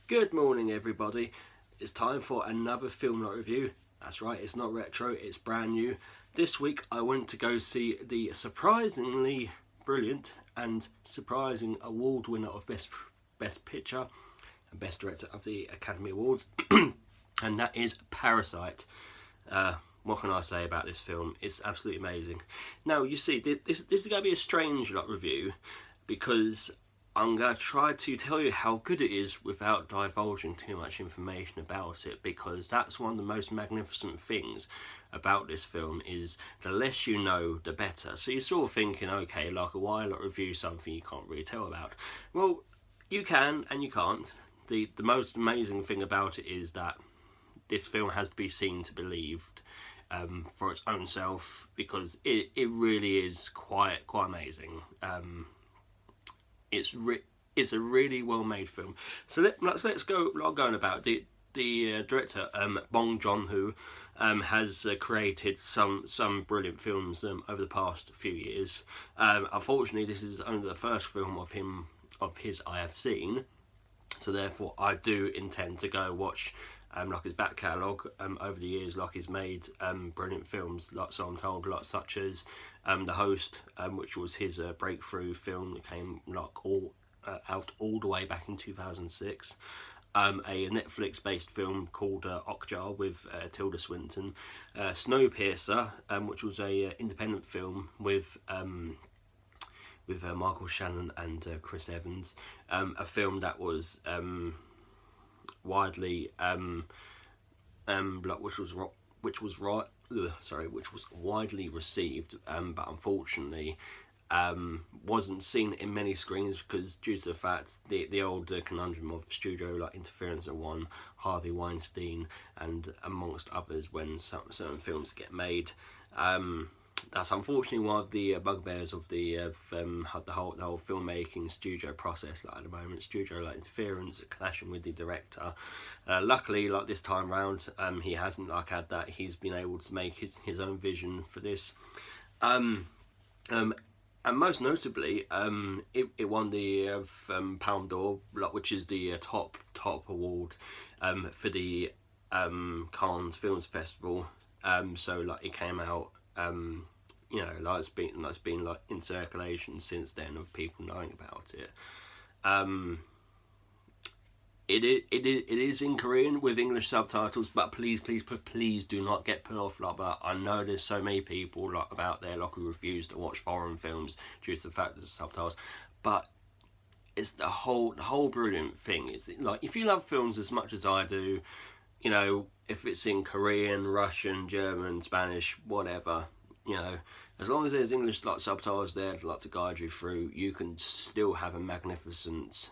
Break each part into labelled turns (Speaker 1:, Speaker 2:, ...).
Speaker 1: Good morning, everybody. It's time for another film night review. That's right, it's not retro, it's brand new. This week I went to go see the surprisingly brilliant and surprising award winner of Best Picture and Best Director of the Academy Awards, and that is Parasite. What can I say about this film? It's absolutely amazing. Now, you see, this is going to be a strange review because I'm going to try to tell you how good it is without divulging too much information about it, because that's one of the most magnificent things about this film is the less you know, the better. So you're sort of thinking, okay, like why review something you can't really tell about? Well, you can and you can't. The most amazing thing about it is that this film has to be seen to believed for its own self, because it really is quite amazing. It's a really well made film. So let's go going about it. The director Bong Joon-ho has created some brilliant films over the past few years. Unfortunately, this is only the first film of his I have seen. So therefore, I do intend to go watch his back catalogue over the years. He's made brilliant films, so I'm told, such as The Host, which was his breakthrough film that came out all the way back in 2006. A Netflix-based film called Okja with Tilda Swinton, Snowpiercer, which was a independent film with Michael Shannon and Chris Evans, a film that was widely which was widely received, but unfortunately wasn't seen in many screens because due to the fact the old conundrum of studio interference at one, Harvey Weinstein, and amongst others, when certain films get made. That's unfortunately one of the bugbears of the whole filmmaking studio process at the moment. Studio interference, clashing with the director. Luckily, this time round, he hasn't had that. He's been able to make his own vision for this. And most notably, it won the Palme d'Or, which is the top award for the Cannes Films Festival. So it came out. It's been in circulation since then of people knowing about it. It is in Korean with English subtitles, but please do not get put off but I know there's so many people out there who refuse to watch foreign films due to the fact there's subtitles, but it's the whole brilliant thing. It's if you love films as much as I do, if it's in Korean, Russian, German, Spanish, whatever, as long as there's English subtitles there to guide you through, you can still have a magnificent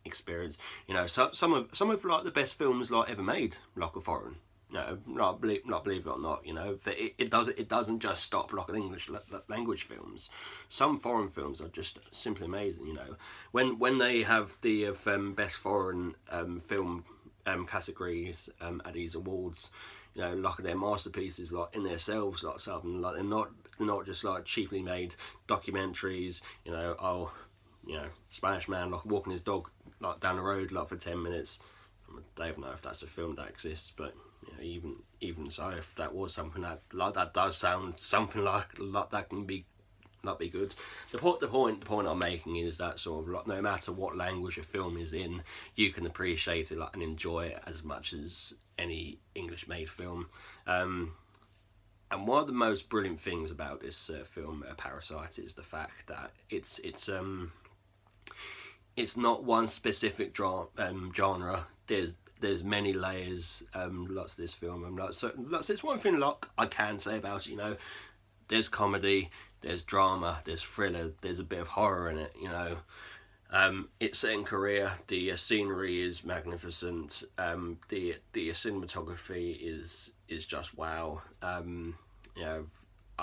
Speaker 1: experience. Some of the best films ever made are foreign. Believe it or not, it doesn't just stop at English language films. Some foreign films are just simply amazing. When they have the best foreign film categories at these awards, their masterpieces in themselves, something they're not just cheaply made documentaries. Spanish man walking his dog down the road for 10 minutes. I don't even know if that's a film that exists, but even so, if that was something that does sound something like that can be good. The point I'm making is that no matter what language a film is in, you can appreciate it and enjoy it as much as any English made film. And one of the most brilliant things about this film, Parasite, is the fact that it's not one specific genre. There's many layers. Lots of this film. It's one thing I can say about it. There's comedy, there's drama, there's thriller, there's a bit of horror in it. It's set in Korea. The scenery is magnificent. The cinematography is just wow. I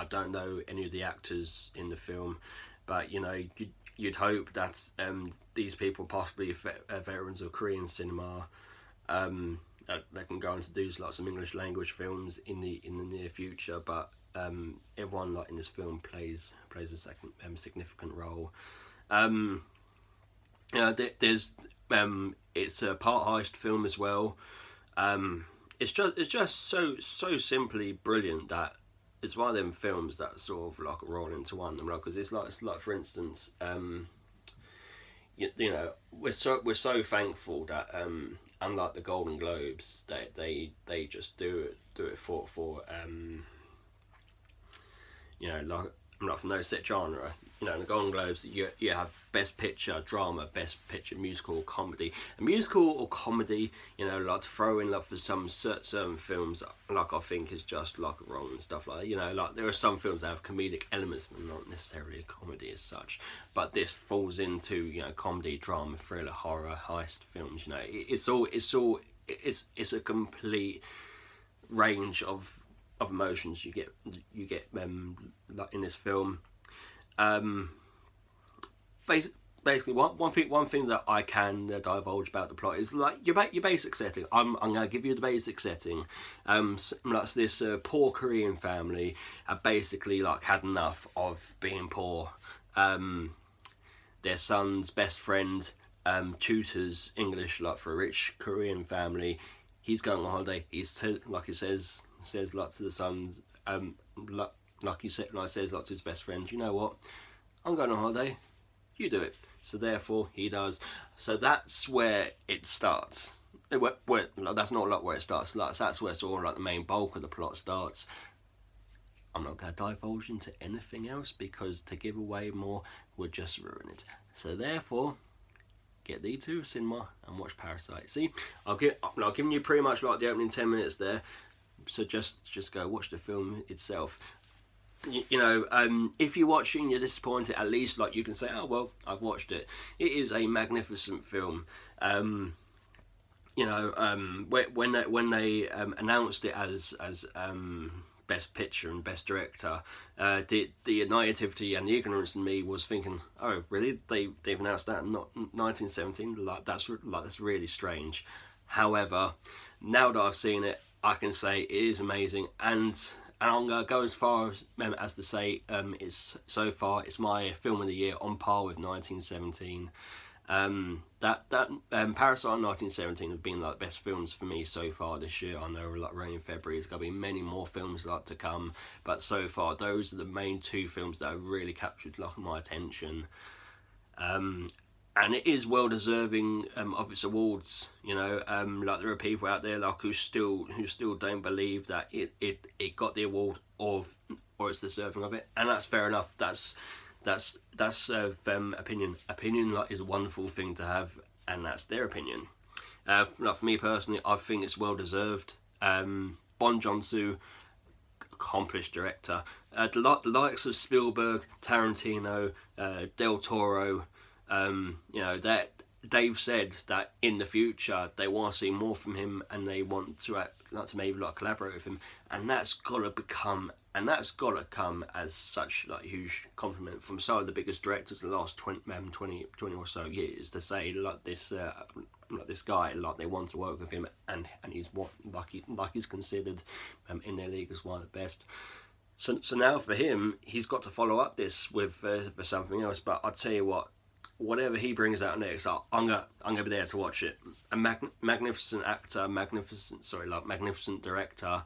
Speaker 1: don't know any of the actors in the film, but you'd hope that these people, possibly veterans of Korean cinema, they can go on to do some English language films in the near future. But everyone in this film plays a significant role. There's It's a part heist film as well. It's just so simply brilliant that it's one of them films that sort of like roll into one. Because it's like for instance, you know, we're so thankful that unlike the Golden Globes, they just do it for you know, like from no set genre. You know, in the Golden Globes, you have Best Picture, Drama, Best Picture, Musical, or Comedy. A musical or comedy, you know, like to throw in like for some certain films, like I think is just like wrong and stuff like that. You know, like there are some films that have comedic elements, but not necessarily a comedy as such. But this falls into, you know, comedy, drama, thriller, horror, heist films. You know, it's a complete range of emotions you get like in this film. Um, Basically, one thing that I can divulge about the plot is like your basic setting. I'm gonna give you the basic setting. Like this poor Korean family have basically like had enough of being poor. Their son's best friend tutors English like for a rich Korean family. He's going on holiday. Like he says like to the sons, like he said, like says like to his best friend, you know what? I'm going on holiday. You do it. So therefore, he does. So that's where it starts. That's not like where it starts. That's where sort of like the main bulk of the plot starts. I'm not going to divulge into anything else because to give away more would just ruin it. So therefore, get thee to cinema and watch Parasite. See, I've given you pretty much like the opening 10 minutes there. So just go watch the film itself. You know, if you're watching, you're disappointed. At least like you can say, oh well, I've watched it. It is a magnificent film. You know, when they announced it as Best Picture and Best Director, the naivety and the ignorance in me was thinking, oh really? They've announced that in 1917? That's really strange. However, now that I've seen it, I can say it is amazing, and I'm gonna go as far as to say it's my film of the year on par with 1917. Parasite and 1917 have been like best films for me so far this year. I know like we're in February, there's gonna be many more films like to come, but so far those are the main two films that have really captured like my attention. And it is well deserving of its awards. You know, like there are people out there like who still don't believe that it got the award or it's deserving of it, and that's fair enough. That's opinion. Opinion like is a wonderful thing to have, and that's their opinion. Like for me personally, I think it's well deserved. Bon Joon-ho, accomplished director. The likes of Spielberg, Tarantino, Del Toro. You know that they've said that in the future they want to see more from him and they want to maybe like collaborate with him, and that's gotta come as such like huge compliment from some of the biggest directors of the last 20 or so years to say like this guy like they want to work with him and he's he's considered in their league as one of the best. So now for him, he's got to follow up this with for something else. But I'll tell you what. Whatever he brings out next, I'm gonna be there to watch it. A magnificent actor, magnificent director.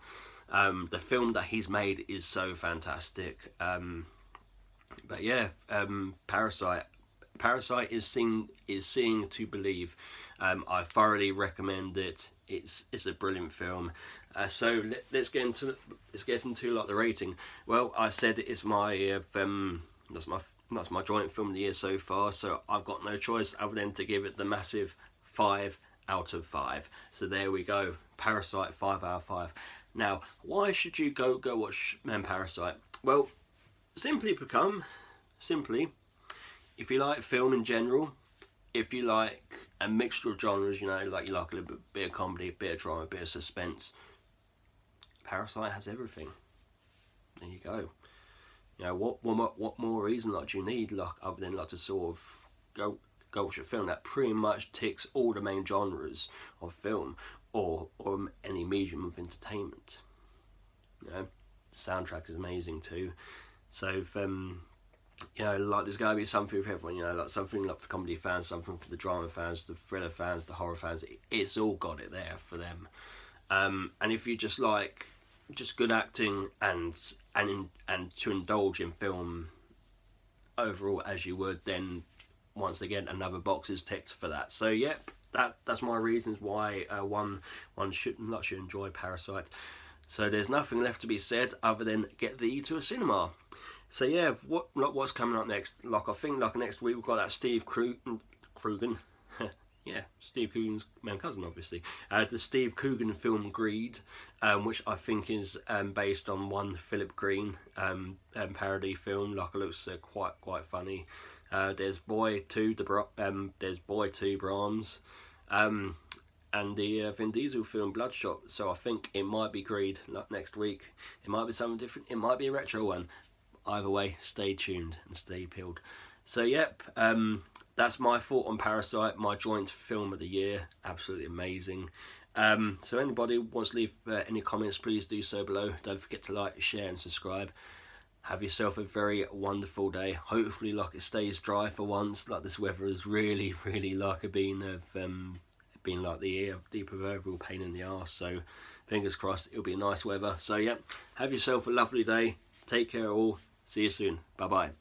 Speaker 1: The film that he's made is so fantastic. But yeah, Parasite. Parasite is seeing to believe. I thoroughly recommend it. It's a brilliant film. So let's get into like the rating. Well, I said it's my that's my joint film of the year so far, so I've got no choice other than to give it the massive 5 out of 5. So there we go, Parasite, 5 out of 5. Now, why should you go watch Parasite? Well, simply, if you like film in general, if you like a mixture of genres, you know, like you like a little bit of comedy, a bit of drama, a bit of suspense, Parasite has everything. There you go. You know, what more reason like do you need like other than like to sort of go watch a film that pretty much ticks all the main genres of film or any medium of entertainment. You know, the soundtrack is amazing too. So you know, like there's going to be something for everyone, you know, like something like for comedy fans, something for the drama fans, the thriller fans, the horror fans. It's all got it there for them. And if you just like just good acting and to indulge in film overall as you would, then once again another box is ticked for that. So yep, that's my reasons why one should enjoy Parasite. So there's nothing left to be said other than get thee to a cinema. So yeah, what's coming up next? Like I think like next week we've got that Steve Coogan. Yeah, Steve Coogan's main cousin, obviously. The Steve Coogan film Greed, which I think is based on one Philip Green parody film. Like it looks quite funny. There's Boy 2, there's Boy 2 Brahms, and the Vin Diesel film Bloodshot. So I think it might be Greed like next week. It might be something different. It might be a retro one. Either way, stay tuned and stay peeled. So yep, that's my thought on Parasite, my joint film of the year. Absolutely amazing. So anybody wants to leave any comments, please do so below. Don't forget to like, share and subscribe. Have yourself a very wonderful day. Hopefully like it stays dry for once. Like this weather is really like been like the proverbial pain in the arse. So fingers crossed it'll be nice weather. So yeah, have yourself a lovely day. Take care all. See you soon. Bye bye.